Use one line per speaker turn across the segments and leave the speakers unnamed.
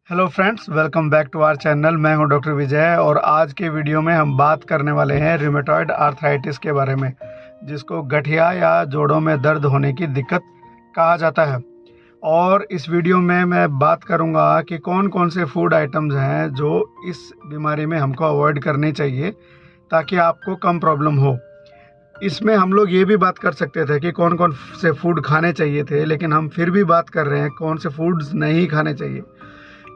Hello friends, welcome back to our channel. मैं हूं doctor विजय और आज के वीडियो में हम बात करने वाले हैं रूमेटॉइड आर्थराइटिस के बारे में, जिसको गठिया या जोड़ों में दर्द होने की दिक्कत कहा जाता है। और इस वीडियो में मैं बात करूंगा कि कौन कौन से फूड आइटम्स हैं जो इस बीमारी में हमको अवॉइड करनी चाहिए ताकि आपको कम प्रॉब्लम हो। इसमें हम लोग ये भी बात कर सकते थे कि कौन कौन से फूड खाने चाहिए थे, लेकिन हम फिर भी बात कर रहे हैं कौन से फूड्स नहीं खाने चाहिए,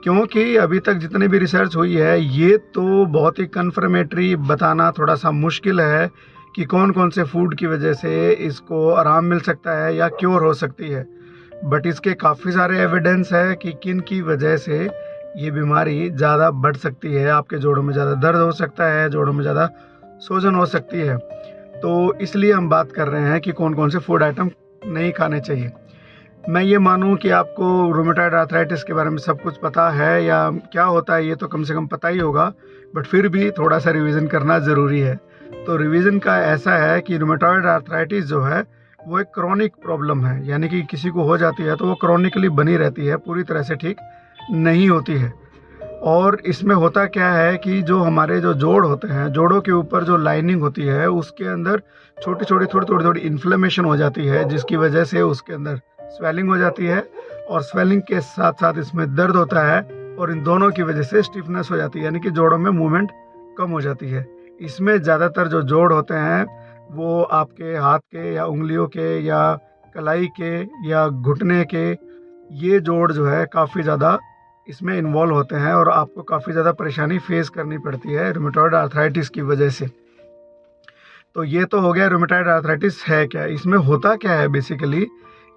क्योंकि अभी तक जितनी भी रिसर्च हुई है ये तो बहुत ही कन्फर्मेटरी बताना थोड़ा सा मुश्किल है कि कौन कौन से फूड की वजह से इसको आराम मिल सकता है या क्योर हो सकती है। बट इसके काफ़ी सारे एविडेंस है कि किन की वजह से ये बीमारी ज़्यादा बढ़ सकती है, आपके जोड़ों में ज़्यादा दर्द हो सकता है, जोड़ों में ज़्यादा सूजन हो सकती है। तो इसलिए हम बात कर रहे हैं कि कौन कौन से फूड आइटम नहीं खाने चाहिए। मैं ये मानूं कि आपको रूमेटॉइड आर्थराइटिस के बारे में सब कुछ पता है या क्या होता है ये तो कम से कम पता ही होगा, बट फिर भी थोड़ा सा रिवीजन करना ज़रूरी है। तो रिवीजन का ऐसा है कि रूमेटॉइड आर्थराइटिस जो है वो एक क्रॉनिक प्रॉब्लम है, यानी कि किसी को हो जाती है तो वो क्रॉनिकली बनी रहती है, पूरी तरह से ठीक नहीं होती है। और इसमें होता क्या है कि जो हमारे जो जोड़ होते हैं, जोड़ों के ऊपर जो लाइनिंग होती है उसके अंदर छोटी छोटी थोड़ी थोड़ी इन्फ्लेमेशन हो जाती है, जिसकी वजह से उसके अंदर स्वेलिंग हो जाती है और स्वेलिंग के साथ साथ इसमें दर्द होता है और इन दोनों की वजह से स्टिफनेस हो जाती है, यानी कि जोड़ों में मूवमेंट कम हो जाती है। इसमें ज़्यादातर जो जोड़ होते हैं वो आपके हाथ के या उंगलियों के या कलाई के या घुटने के, ये जोड़ जो है काफ़ी ज़्यादा इसमें इन्वॉल्व होते हैं और आपको काफ़ी ज़्यादा परेशानी फेस करनी पड़ती है रूमेटॉइड आर्थराइटिस की वजह से। तो ये तो हो गया रूमेटॉइड आर्थराइटिस है क्या। इसमें होता क्या है बेसिकली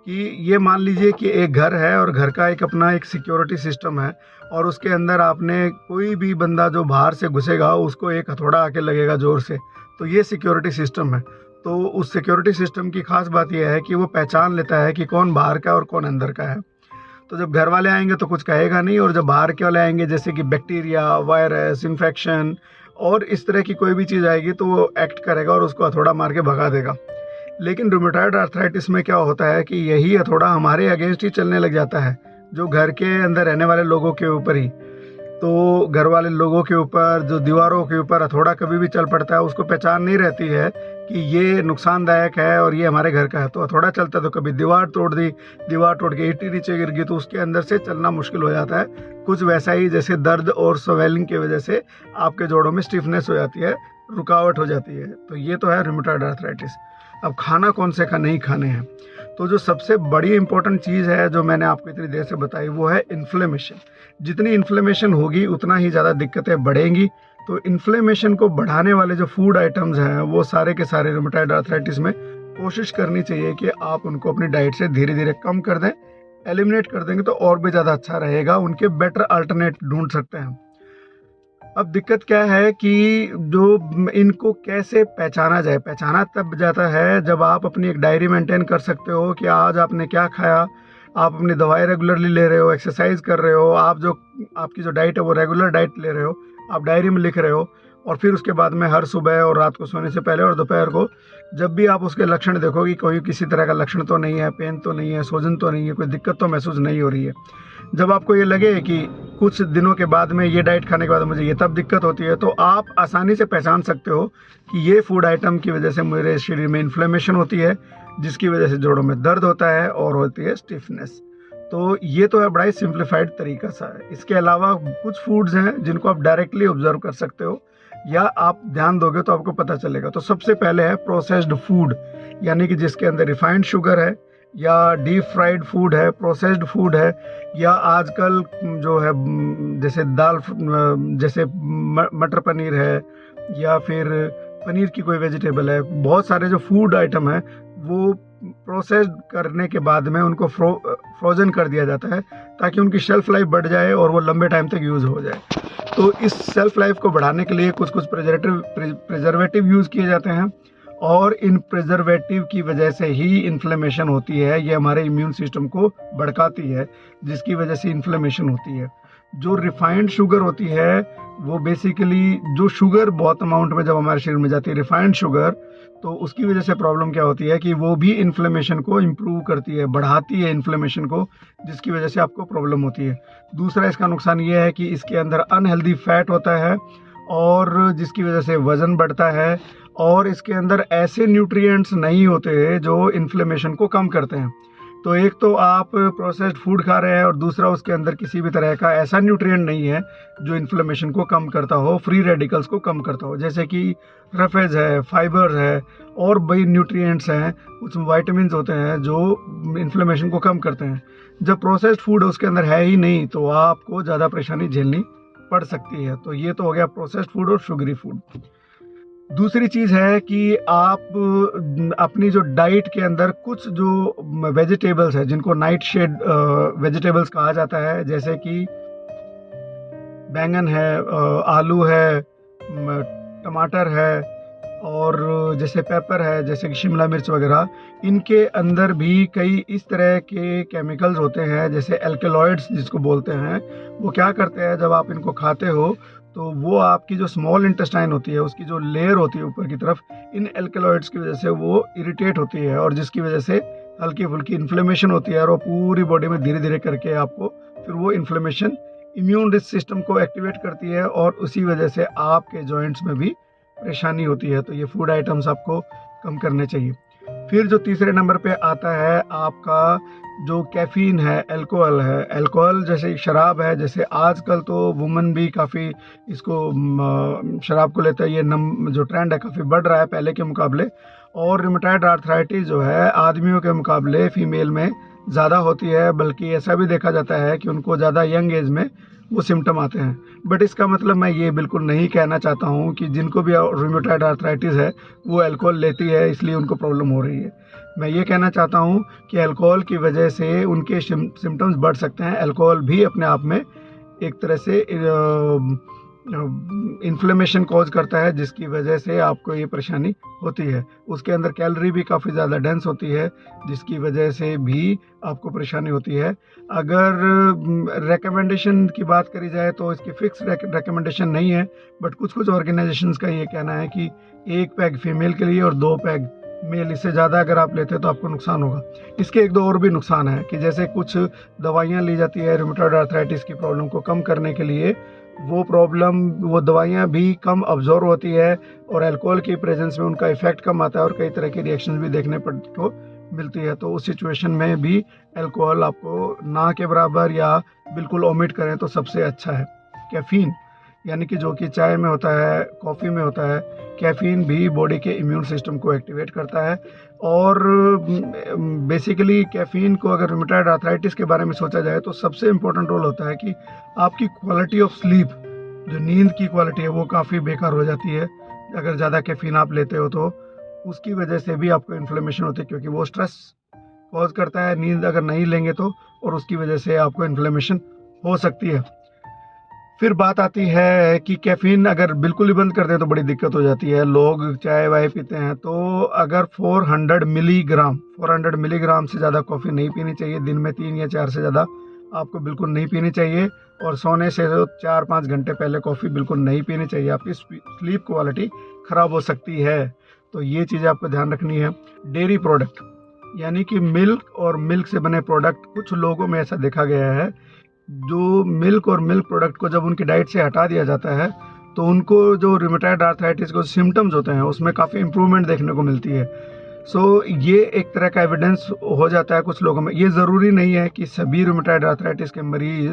कि ये मान लीजिए कि एक घर है और घर का एक अपना एक सिक्योरिटी सिस्टम है और उसके अंदर आपने कोई भी बंदा जो बाहर से घुसेगा उसको एक हथौड़ा आके लगेगा ज़ोर से, तो ये सिक्योरिटी सिस्टम है। तो उस सिक्योरिटी सिस्टम की खास बात यह है कि वो पहचान लेता है कि कौन बाहर का और कौन अंदर का है। तो जब घर वाले आएंगे तो कुछ कहेगा नहीं, और जब बाहर के वाले आएंगे जैसे कि बैक्टीरिया, वायरस, इन्फेक्शन और इस तरह की कोई भी चीज़ आएगी तो वो एक्ट करेगा और उसको हथौड़ा मार के भगा देगा। लेकिन रूमेटॉइड आर्थराइटिस में क्या होता है कि यही हथौड़ा हमारे अगेंस्ट ही चलने लग जाता है, जो घर के अंदर रहने वाले लोगों के ऊपर ही। तो घर वाले लोगों के ऊपर, जो दीवारों के ऊपर हथौड़ा कभी भी चल पड़ता है, उसको पहचान नहीं रहती है कि ये नुकसानदायक है और ये हमारे घर का है। तो हथौड़ा चलता है तो कभी दीवार तोड़ दी, दीवार तोड़ के ईंट नीचे गिर गई तो उसके अंदर से चलना मुश्किल हो जाता है। कुछ वैसा ही जैसे दर्द और स्वेलिंग की वजह से आपके जोड़ों में स्टिफनेस हो जाती है, रुकावट हो जाती है। तो ये तो है रूमेटॉइड आर्थराइटिस। अब खाना कौन से का नहीं खाने हैं, तो जो सबसे बड़ी इंपॉर्टेंट चीज़ है जो मैंने आपको इतनी देर से बताई वो है इन्फ्लेमेशन। जितनी इन्फ्लेमेशन होगी उतना ही ज़्यादा दिक्कतें बढ़ेंगी। तो इन्फ्लेमेशन को बढ़ाने वाले जो फूड आइटम्स हैं वो सारे के सारे रूमेटॉइड आर्थराइटिस में कोशिश करनी चाहिए कि आप उनको अपनी डाइट से धीरे धीरे कम कर दें। एलिमिनेट कर देंगे तो और भी ज़्यादा अच्छा रहेगा, उनके बेटर अल्टरनेट ढूंढ सकते हैं। अब दिक्कत क्या है कि जो इनको कैसे पहचाना जाए। पहचाना तब जाता है जब आप अपनी एक डायरी मेंटेन कर सकते हो कि आज आपने क्या खाया, आप अपनी दवाई रेगुलरली ले रहे हो, एक्सरसाइज कर रहे हो, आपकी जो डाइट है वो रेगुलर डाइट ले रहे हो, आप डायरी में लिख रहे हो। और फिर उसके बाद में हर सुबह और रात को सोने से पहले और दोपहर को जब भी आप उसके लक्षण देखो कि कोई किसी तरह का लक्षण तो नहीं है, पेन तो नहीं है, सूजन तो नहीं है, कोई दिक्कत तो महसूस नहीं हो रही है, जब आपको ये लगे कि कुछ दिनों के बाद में ये डाइट खाने के बाद मुझे ये तब दिक्कत होती है, तो आप आसानी से पहचान सकते हो कि ये फूड आइटम की वजह से मेरे शरीर में इन्फ्लेमेशन होती है, जिसकी वजह से जोड़ों में दर्द होता है और होती है स्टिफनेस। तो ये तो है बड़ा ही सिंप्लीफाइड तरीका सा है। इसके अलावा कुछ फूड्स हैं जिनको आप डायरेक्टली ऑब्जर्व कर सकते हो या आप ध्यान दोगे तो आपको पता चलेगा। तो सबसे पहले है प्रोसेस्ड फूड, यानी कि जिसके अंदर रिफाइंड शुगर है या डीप फ्राइड फूड है, प्रोसेस्ड फूड है, या आजकल जो है जैसे दाल, जैसे मटर पनीर है या फिर पनीर की कोई वेजिटेबल है। बहुत सारे जो फूड आइटम है वो प्रोसेस्ड करने के बाद में उनको फ्रोजन कर दिया जाता है ताकि उनकी शेल्फ लाइफ बढ़ जाए और वो लंबे टाइम तक यूज़ हो जाए। तो इस शेल्फ लाइफ को बढ़ाने के लिए कुछ प्रिजर्वेटिव यूज़ किए जाते हैं और इन प्रिजर्वेटिव की वजह से ही इन्फ्लेमेशन होती है। ये हमारे इम्यून सिस्टम को भड़काती है, जिसकी वजह से इन्फ्लेमेशन होती है। जो रिफाइंड शुगर होती है वो बेसिकली, जो शुगर बहुत अमाउंट में जब हमारे शरीर में जाती है रिफाइंड शुगर, तो उसकी वजह से प्रॉब्लम क्या होती है कि वो भी इन्फ्लेमेशन को इम्प्रूव करती है, बढ़ाती है इन्फ्लेमेशन को, जिसकी वजह से आपको प्रॉब्लम होती है। दूसरा इसका नुकसान ये है कि इसके अंदर अनहेल्दी फैट होता है और जिसकी वजह से वज़न बढ़ता है, और इसके अंदर ऐसे न्यूट्रिएंट्स नहीं होते जो इन्फ्लेमेशन को कम करते हैं। तो एक तो आप प्रोसेस्ड फूड खा रहे हैं और दूसरा उसके अंदर किसी भी तरह का ऐसा न्यूट्रिएंट नहीं है जो इन्फ्लेमेशन को कम करता हो, फ्री रेडिकल्स को कम करता हो, जैसे कि रफेज है, फाइबर है और बड़ी न्यूट्रिएंट्स हैं, कुछ वाइटामिन होते हैं जो इन्फ्लेमेशन को कम करते हैं। जब प्रोसेस्ड फूड उसके अंदर है ही नहीं तो आपको ज़्यादा परेशानी झेलनी पड़ सकती है। तो ये तो हो गया प्रोसेस्ड फूड और शुगरी फूड। दूसरी चीज़ है कि आप अपनी जो डाइट के अंदर कुछ जो वेजिटेबल्स है जिनको नाइट शेड वेजिटेबल्स कहा जाता है, जैसे कि बैंगन है, आलू है, टमाटर है और जैसे पेपर है, जैसे कि शिमला मिर्च वगैरह, इनके अंदर भी कई इस तरह के केमिकल्स होते हैं जैसे एल्केलॉइड्स जिसको बोलते हैं। वो क्या करते हैं, जब आप इनको खाते हो तो वो आपकी जो स्मॉल इंटेस्टाइन होती है उसकी जो लेयर होती है ऊपर की तरफ, इन एल्केलॉइड्स की वजह से वो इरिटेट होती है और जिसकी वजह से हल्की फुल्की इन्फ्लेमेशन होती है और वो पूरी बॉडी में धीरे धीरे करके आपको फिर वो इन्फ्लेमेशन इम्यून सिस्टम को एक्टिवेट करती है और उसी वजह से आपके जॉइंट्स में भी परेशानी होती है। तो ये फूड आइटम्स आपको कम करने चाहिए। फिर जो तीसरे नंबर पे आता है आपका जो कैफ़ीन है, अल्कोहल है। अल्कोहल जैसे शराब है, जैसे आजकल तो वुमेन भी काफ़ी इसको शराब को लेते हैं, ये जो ट्रेंड है काफ़ी बढ़ रहा है पहले के मुकाबले। और रूमेटॉइड आर्थराइटिस जो है आदमियों के मुकाबले फीमेल में ज़्यादा होती है, बल्कि ऐसा भी देखा जाता है कि उनको ज़्यादा यंग एज में वो सिम्टम आते हैं। बट इसका मतलब मैं ये बिल्कुल नहीं कहना चाहता हूँ कि जिनको भी रूमेटॉइड आर्थराइटिस है वो अल्कोहल लेती है इसलिए उनको प्रॉब्लम हो रही है। मैं ये कहना चाहता हूँ कि अल्कोहल की वजह से उनके सिम्टम्स बढ़ सकते हैं। अल्कोहल भी अपने आप में एक तरह से इन्फ्लेमेशन कॉज करता है, जिसकी वजह से आपको ये परेशानी होती है। उसके अंदर कैलोरी भी काफ़ी ज़्यादा डेंस होती है, जिसकी वजह से भी आपको परेशानी होती है। अगर रिकमेंडेशन की बात करी जाए तो इसकी फिक्स रिकमेंडेशन नहीं है, बट कुछ कुछ ऑर्गेनाइजेशंस का ये कहना है कि 1 पैग फीमेल के लिए और 2 पैग मेल, इससे ज़्यादा अगर आप लेते हैं तो आपको नुकसान होगा। इसके 1-2 और भी नुकसान है कि जैसे कुछ दवाइयाँ ली जाती है रूमेटॉइड आर्थराइटिस की प्रॉब्लम को कम करने के लिए, वो दवाइयाँ भी कम अब्जॉर्ब होती है और अल्कोहल की प्रेजेंस में उनका इफेक्ट कम आता है और कई तरह की रिएक्शंस भी देखने को मिलती है। तो उस सिचुएशन में भी अल्कोहल आपको ना के बराबर या बिल्कुल ओमिट करें तो सबसे अच्छा है। कैफ़ीन यानी कि जो कि चाय में होता है, कॉफ़ी में होता है, कैफ़ीन भी बॉडी के इम्यून सिस्टम को एक्टिवेट करता है। और बेसिकली कैफ़ीन को अगर रूमेटॉइड आर्थराइटिस के बारे में सोचा जाए तो सबसे इम्पोर्टेंट रोल होता है कि आपकी क्वालिटी ऑफ स्लीप, जो नींद की क्वालिटी है वो काफ़ी बेकार हो जाती है अगर ज़्यादा कैफ़ीन आप लेते हो। तो उसकी वजह से भी आपको इन्फ्लेमेशन होती है, क्योंकि वो स्ट्रेस कॉज करता है नींद अगर नहीं लेंगे तो, और उसकी वजह से आपको इन्फ्लेमेशन हो सकती है। फिर बात आती है कि कैफ़ीन अगर बिल्कुल ही बंद कर दें तो बड़ी दिक्कत हो जाती है। लोग चाय वाय पीते हैं तो अगर 400 मिलीग्राम से ज़्यादा कॉफ़ी नहीं पीनी चाहिए। दिन में 3 या 4 से ज़्यादा आपको बिल्कुल नहीं पीनी चाहिए, और सोने से 4-5 घंटे पहले कॉफ़ी बिल्कुल नहीं पीनी चाहिए। आपकी स्लीप क्वालिटी ख़राब हो सकती है। तो ये चीज़ें आपको ध्यान रखनी है। डेयरी प्रोडक्ट यानी कि मिल्क और मिल्क से बने प्रोडक्ट, कुछ लोगों में ऐसा देखा गया है जो मिल्क और मिल्क प्रोडक्ट को जब उनकी डाइट से हटा दिया जाता है तो उनको जो रूमेटॉइड आर्थराइटिस के सिम्टम्स होते हैं उसमें काफ़ी इम्प्रूवमेंट देखने को मिलती है। सो ये एक तरह का एविडेंस हो जाता है कुछ लोगों में। ये ज़रूरी नहीं है कि सभी रूमेटॉइड आर्थराइटिस के मरीज़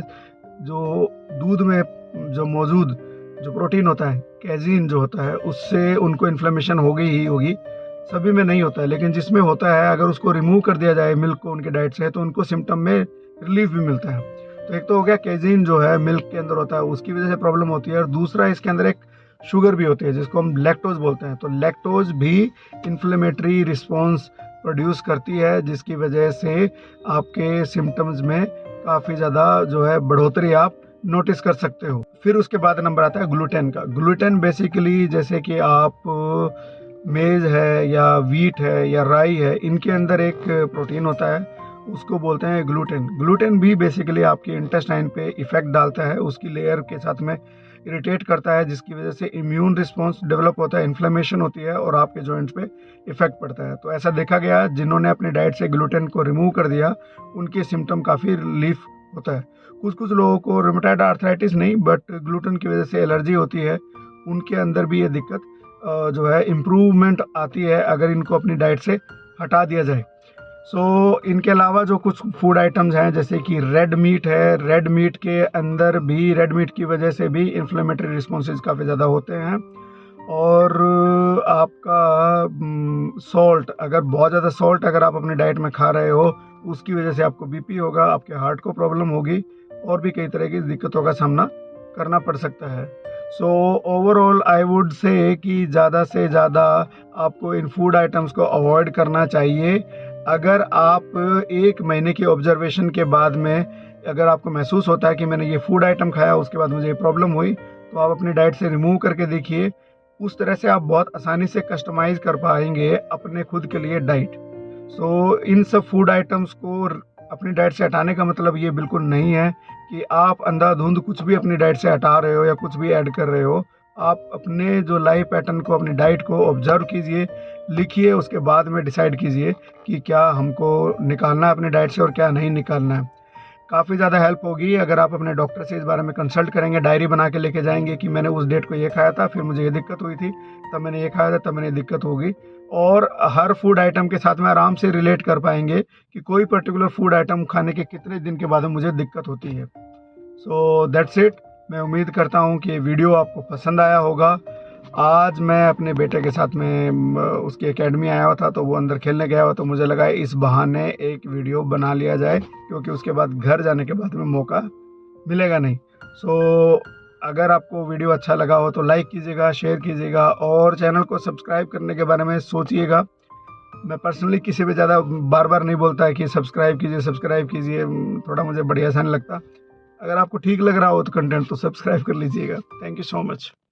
जो दूध में जो मौजूद जो प्रोटीन होता है, कैजीन जो होता है, उससे उनको इन्फ्लेमेशन होगी ही होगी। सभी में नहीं होता है, लेकिन जिसमें होता है अगर उसको रिमूव कर दिया जाए मिल्क को उनकी डाइट से तो उनको सिम्टम में रिलीफ भी मिलता है। तो एक तो हो गया कैजीन जो है मिल्क के अंदर होता है, उसकी वजह से प्रॉब्लम होती है। और दूसरा इसके अंदर एक शुगर भी होती है जिसको हम लैक्टोज बोलते हैं। तो लैक्टोज भी इन्फ्लेमेटरी रिस्पॉन्स प्रोड्यूस करती है, जिसकी वजह से आपके सिम्टम्स में काफ़ी ज़्यादा जो है बढ़ोतरी आप नोटिस कर सकते हो। फिर उसके बाद नंबर आता है ग्लूटेन का। ग्लूटेन बेसिकली जैसे कि आप मेज़ है या वीट है या राई है, इनके अंदर एक प्रोटीन होता है, उसको बोलते हैं ग्लूटेन। ग्लूटेन भी बेसिकली आपके इंटेस्टाइन पे इफ़ेक्ट डालता है, उसकी लेयर के साथ में इरिटेट करता है, जिसकी वजह से इम्यून रिस्पॉन्स डेवलप होता है, इन्फ्लेमेशन होती है और आपके जॉइंट्स पे इफ़ेक्ट पड़ता है। तो ऐसा देखा गया, जिन्होंने अपनी डाइट से ग्लूटेन को रिमूव कर दिया, उनके सिम्टम काफ़ी रिलीफ होता है। कुछ कुछ लोगों को रूमेटॉइड आर्थराइटिस नहीं, बट ग्लूटेन की वजह से एलर्जी होती है, उनके अंदर भी ये दिक्कत जो है इम्प्रूवमेंट आती है अगर इनको अपनी डाइट से हटा दिया जाए। इनके अलावा जो कुछ फूड आइटम्स हैं, जैसे कि रेड मीट है, रेड मीट के अंदर भी, रेड मीट की वजह से भी इन्फ्लेमेटरी रिस्पॉन्सेज काफ़ी ज़्यादा होते हैं। और आपका सॉल्ट, अगर बहुत ज़्यादा सॉल्ट अगर आप अपनी डाइट में खा रहे हो, उसकी वजह से आपको बीपी होगा, आपके हार्ट को प्रॉब्लम होगी और भी कई तरह की दिक्कतों का सामना करना पड़ सकता है। ओवरऑल आई वुड से कि ज़्यादा से ज़्यादा आपको इन फूड आइटम्स को अवॉइड करना चाहिए। अगर आप 1 महीने की ऑब्जर्वेशन के बाद में अगर आपको महसूस होता है कि मैंने ये फूड आइटम खाया, उसके बाद मुझे ये प्रॉब्लम हुई, तो आप अपनी डाइट से रिमूव करके देखिए। उस तरह से आप बहुत आसानी से कस्टमाइज़ कर पाएँगे अपने खुद के लिए डाइट। इन सब फूड आइटम्स को अपनी डाइट से हटाने का मतलब ये बिल्कुल नहीं है कि आप अंधाधुंध कुछ भी अपनी डाइट से हटा रहे हो या कुछ भी ऐड कर रहे हो। आप अपने जो लाइफ पैटर्न को, अपनी डाइट को ऑब्जर्व कीजिए, लिखिए, उसके बाद में डिसाइड कीजिए कि क्या हमको निकालना है अपनी डाइट से और क्या नहीं निकालना है। काफ़ी ज़्यादा हेल्प होगी अगर आप अपने डॉक्टर से इस बारे में कंसल्ट करेंगे, डायरी बना के लेके जाएंगे कि मैंने उस डेट को ये खाया था, फिर मुझे ये दिक्कत हुई थी, तब मैंने ये खाया था, तब मैंने दिक्कत होगी। और हर फूड आइटम के साथ में आराम से रिलेट कर पाएंगे कि कोई पर्टिकुलर फूड आइटम खाने के कितने दिन के बाद में मुझे दिक्कत होती है। That's it. मैं उम्मीद करता हूँ कि वीडियो आपको पसंद आया होगा। आज मैं अपने बेटे के साथ में उसकी एकेडमी आया हुआ था, तो वो अंदर खेलने गया हुआ, तो मुझे लगा इस बहाने एक वीडियो बना लिया जाए, क्योंकि उसके बाद घर जाने के बाद में मौका मिलेगा नहीं। अगर आपको वीडियो अच्छा लगा हो तो लाइक कीजिएगा, शेयर कीजिएगा और चैनल को सब्सक्राइब करने के बारे में सोचिएगा। मैं पर्सनली किसी भी ज़्यादा बार बार नहीं बोलता है कि सब्सक्राइब कीजिए, थोड़ा मुझे बढ़िया सा नहीं लगता। अगर आपको ठीक लग रहा हो तो कंटेंट, तो सब्सक्राइब कर लीजिएगा। Thank you so much.